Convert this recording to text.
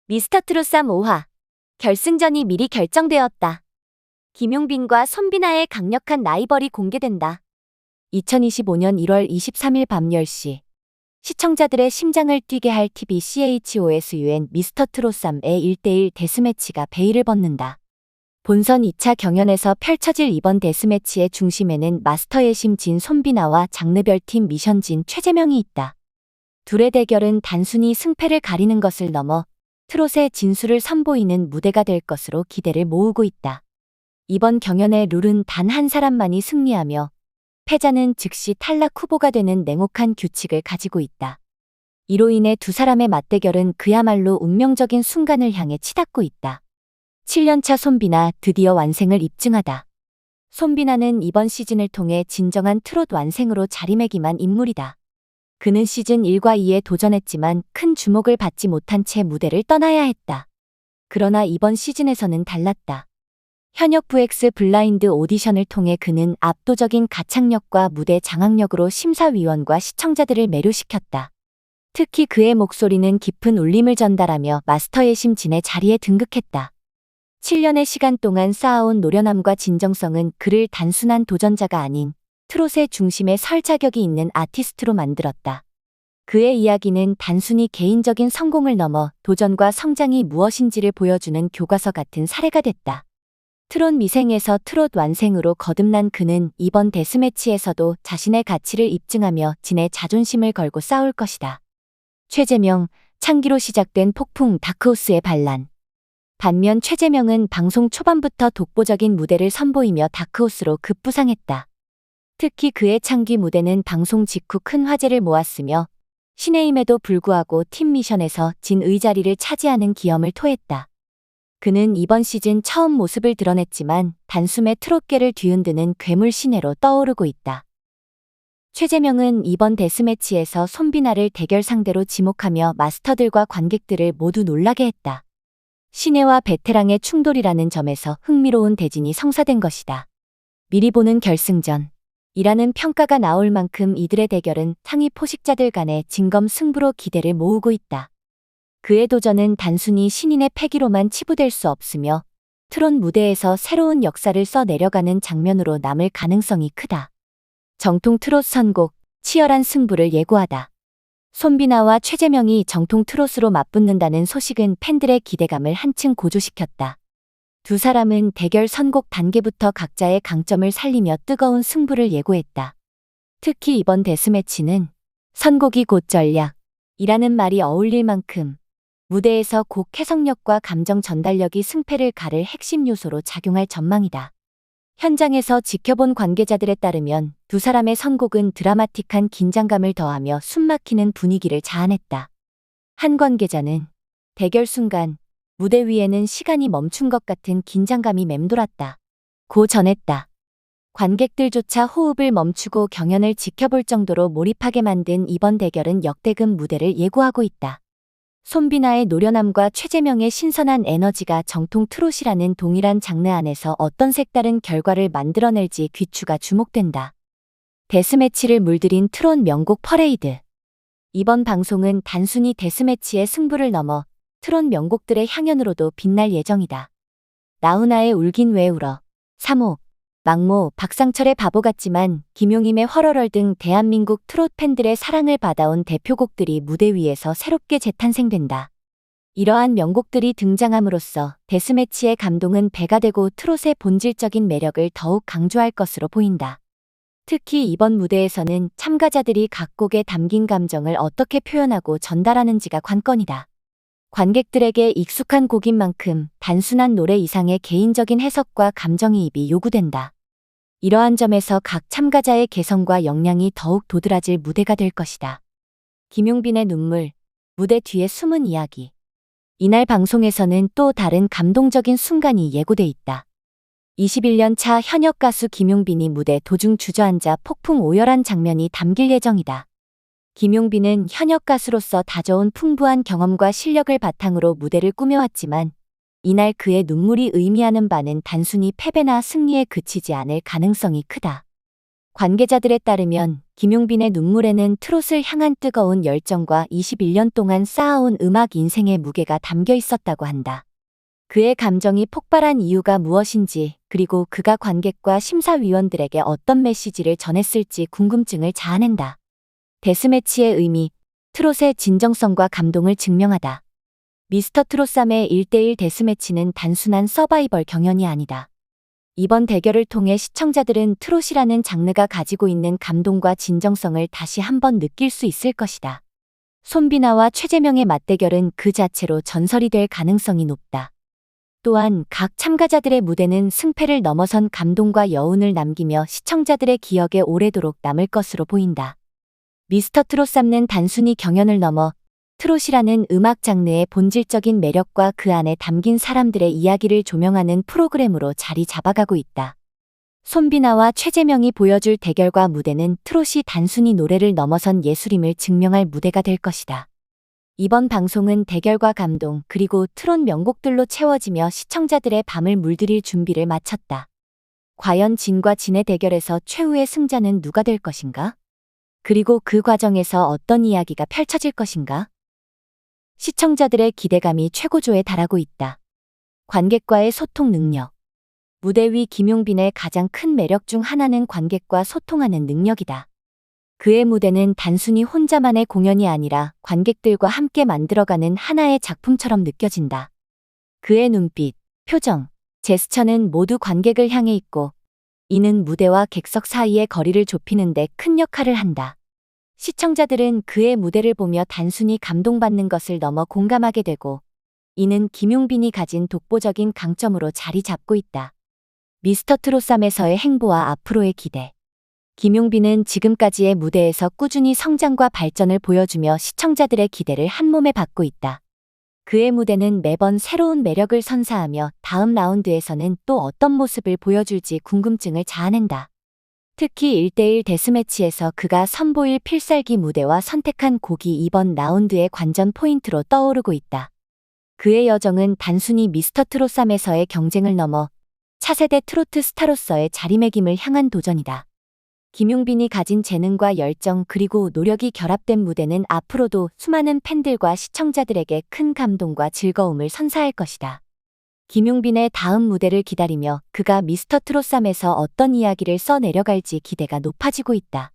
미스터트롯 5화 결승전이 미리 결정되었다. 김용빈과 손비나의 강력한 라이벌이 공개된다. 2025년 1월 23일 밤 10시 시청자들의 심장을 뛰게 할 TV CHOSUN 미스터트롯 3의 1대1 데스매치가 베일을 벗는다. 본선 2차 경연에서 펼쳐질 이번 데스매치의 중심에는 마스터의 심 진 손비나와 장르별 팀 미션 진 최재명이 있다. 둘의 대결은 단순히 승패를 가리는 것을 넘어 트롯의 진수를 선보이는 무대가 될 것으로 기대를 모으고 있다. 이번 경연의 룰은 단 한 사람만이 승리하며 패자는 즉시 탈락 후보가 되는 냉혹한 규칙을 가지고 있다. 이로 인해 두 사람의 맞대결은 그야말로 운명적인 순간을 향해 치닫고 있다. 7년차 손비나 드디어 완생을 입증하다. 손비나는 이번 시즌을 통해 진정한 트롯 완생으로 자리매김한 인물이다. 그는 시즌 1과 2에 도전했지만 큰 주목을 받지 못한 채 무대를 떠나야 했다. 그러나 이번 시즌에서는 달랐다. 현역 VX 블라인드 오디션을 통해 그는 압도적인 가창력과 무대 장악력으로 심사위원과 시청자들을 매료시켰다. 특히 그의 목소리는 깊은 울림을 전달하며 마스터의 심진의 자리에 등극했다. 7년의 시간 동안 쌓아온 노련함과 진정성은 그를 단순한 도전자가 아닌 트롯의 중심에 설 자격이 있는 아티스트로 만들었다. 그의 이야기는 단순히 개인적인 성공을 넘어 도전과 성장이 무엇인지를 보여주는 교과서 같은 사례가 됐다. 트롯 미생에서 트롯 완생으로 거듭난 그는 이번 데스매치에서도 자신의 가치를 입증하며 진의 자존심을 걸고 싸울 것이다. 최재명, 창기로 시작된 폭풍 다크호스의 반란. 반면 최재명은 방송 초반부터 독보적인 무대를 선보이며 다크호스로 급부상했다. 특히 그의 창기 무대는 방송 직후 큰 화제를 모았으며 신의 힘에도 불구하고 팀 미션에서 진 의자리를 차지하는 기염을 토했다. 그는 이번 시즌 처음 모습을 드러냈지만 단숨에 트롯계를 뒤흔드는 괴물 신예로 떠오르고 있다. 최재명은 이번 데스매치에서 손비나를 대결 상대로 지목하며 마스터들과 관객들을 모두 놀라게 했다. 신예와 베테랑의 충돌이라는 점에서 흥미로운 대진이 성사된 것이다. 미리 보는 결승전 이라는 평가가 나올 만큼 이들의 대결은 상위 포식자들 간의 진검승부로 기대를 모으고 있다. 그의 도전은 단순히 신인의 패기로만 치부될 수 없으며 트롯 무대에서 새로운 역사를 써 내려가는 장면으로 남을 가능성이 크다. 정통 트롯 선곡, 치열한 승부를 예고하다. 손비나와 최재명이 정통 트롯으로 맞붙는다는 소식은 팬들의 기대감을 한층 고조시켰다. 두 사람은 대결 선곡 단계부터 각자의 강점을 살리며 뜨거운 승부를 예고했다. 특히 이번 데스매치는 선곡이 곧 전략이라는 말이 어울릴 만큼 무대에서 곡 해석력과 감정 전달력이 승패를 가를 핵심 요소로 작용할 전망이다. 현장에서 지켜본 관계자들에 따르면 두 사람의 선곡은 드라마틱한 긴장감을 더하며 숨막히는 분위기를 자아냈다. 한 관계자는 대결 순간 무대 위에는 시간이 멈춘 것 같은 긴장감이 맴돌았다. 고 전했다. 관객들조차 호흡을 멈추고 경연을 지켜볼 정도로 몰입하게 만든 이번 대결은 역대급 무대를 예고하고 있다. 손비나의 노련함과 최재명의 신선한 에너지가 정통 트롯이라는 동일한 장르 안에서 어떤 색다른 결과를 만들어낼지 귀추가 주목된다. 데스매치를 물들인 트롯 명곡 퍼레이드. 이번 방송은 단순히 데스매치의 승부를 넘어 트롯 명곡들의 향연으로도 빛날 예정이다. 나훈아의 울긴 왜 울어, 3호, 막모, 박상철의 바보 같지만, 김용임의 헐헐헐 등 대한민국 트롯 팬들의 사랑을 받아온 대표곡들이 무대 위에서 새롭게 재탄생된다. 이러한 명곡들이 등장함으로써 데스매치의 감동은 배가 되고 트롯의 본질적인 매력을 더욱 강조할 것으로 보인다. 특히 이번 무대에서는 참가자들이 각 곡에 담긴 감정을 어떻게 표현하고 전달하는지가 관건이다. 관객들에게 익숙한 곡인 만큼 단순한 노래 이상의 개인적인 해석과 감정이입이 요구된다. 이러한 점에서 각 참가자의 개성과 역량이 더욱 도드라질 무대가 될 것이다. 김용빈의 눈물, 무대 뒤의 숨은 이야기. 이날 방송에서는 또 다른 감동적인 순간이 예고돼 있다. 21년 차 현역 가수 김용빈이 무대 도중 주저앉아 폭풍 오열한 장면이 담길 예정이다. 김용빈은 현역 가수로서 다져온 풍부한 경험과 실력을 바탕으로 무대를 꾸며왔지만 이날 그의 눈물이 의미하는 바는 단순히 패배나 승리에 그치지 않을 가능성이 크다. 관계자들에 따르면 김용빈의 눈물에는 트롯을 향한 뜨거운 열정과 21년 동안 쌓아온 음악 인생의 무게가 담겨 있었다고 한다. 그의 감정이 폭발한 이유가 무엇인지, 그리고 그가 관객과 심사위원들에게 어떤 메시지를 전했을지 궁금증을 자아낸다. 데스매치의 의미, 트롯의 진정성과 감동을 증명하다. 미스터 트롯 3의 1대1 데스매치는 단순한 서바이벌 경연이 아니다. 이번 대결을 통해 시청자들은 트롯이라는 장르가 가지고 있는 감동과 진정성을 다시 한번 느낄 수 있을 것이다. 손비나와 최재명의 맞대결은 그 자체로 전설이 될 가능성이 높다. 또한 각 참가자들의 무대는 승패를 넘어선 감동과 여운을 남기며 시청자들의 기억에 오래도록 남을 것으로 보인다. 미스터 트롯 3는 단순히 경연을 넘어 트롯이라는 음악 장르의 본질적인 매력과 그 안에 담긴 사람들의 이야기를 조명하는 프로그램으로 자리 잡아가고 있다. 손비나와 최재명이 보여줄 대결과 무대는 트롯이 단순히 노래를 넘어선 예술임을 증명할 무대가 될 것이다. 이번 방송은 대결과 감동 그리고 트롯 명곡들로 채워지며 시청자들의 밤을 물들일 준비를 마쳤다. 과연 진과 진의 대결에서 최후의 승자는 누가 될 것인가? 그리고 그 과정에서 어떤 이야기가 펼쳐질 것인가? 시청자들의 기대감이 최고조에 달하고 있다. 관객과의 소통 능력. 무대 위 김용빈의 가장 큰 매력 중 하나는 관객과 소통하는 능력이다. 그의 무대는 단순히 혼자만의 공연이 아니라 관객들과 함께 만들어가는 하나의 작품처럼 느껴진다. 그의 눈빛, 표정, 제스처는 모두 관객을 향해 있고, 이는 무대와 객석 사이의 거리를 좁히는 데 큰 역할을 한다. 시청자들은 그의 무대를 보며 단순히 감동받는 것을 넘어 공감하게 되고, 이는 김용빈이 가진 독보적인 강점으로 자리 잡고 있다. 미스터 트롯 3에서의 행보와 앞으로의 기대. 김용빈은 지금까지의 무대에서 꾸준히 성장과 발전을 보여주며 시청자들의 기대를 한몸에 받고 있다. 그의 무대는 매번 새로운 매력을 선사하며 다음 라운드에서는 또 어떤 모습을 보여줄지 궁금증을 자아낸다. 특히 1대1 데스매치에서 그가 선보일 필살기 무대와 선택한 곡이 이번 라운드의 관전 포인트로 떠오르고 있다. 그의 여정은 단순히 미스터 트롯 3에서의 경쟁을 넘어 차세대 트로트 스타로서의 자리매김을 향한 도전이다. 김용빈이 가진 재능과 열정 그리고 노력이 결합된 무대는 앞으로도 수많은 팬들과 시청자들에게 큰 감동과 즐거움을 선사할 것이다. 김용빈의 다음 무대를 기다리며 그가 미스터 트롯 3에서 어떤 이야기를 써내려갈지 기대가 높아지고 있다.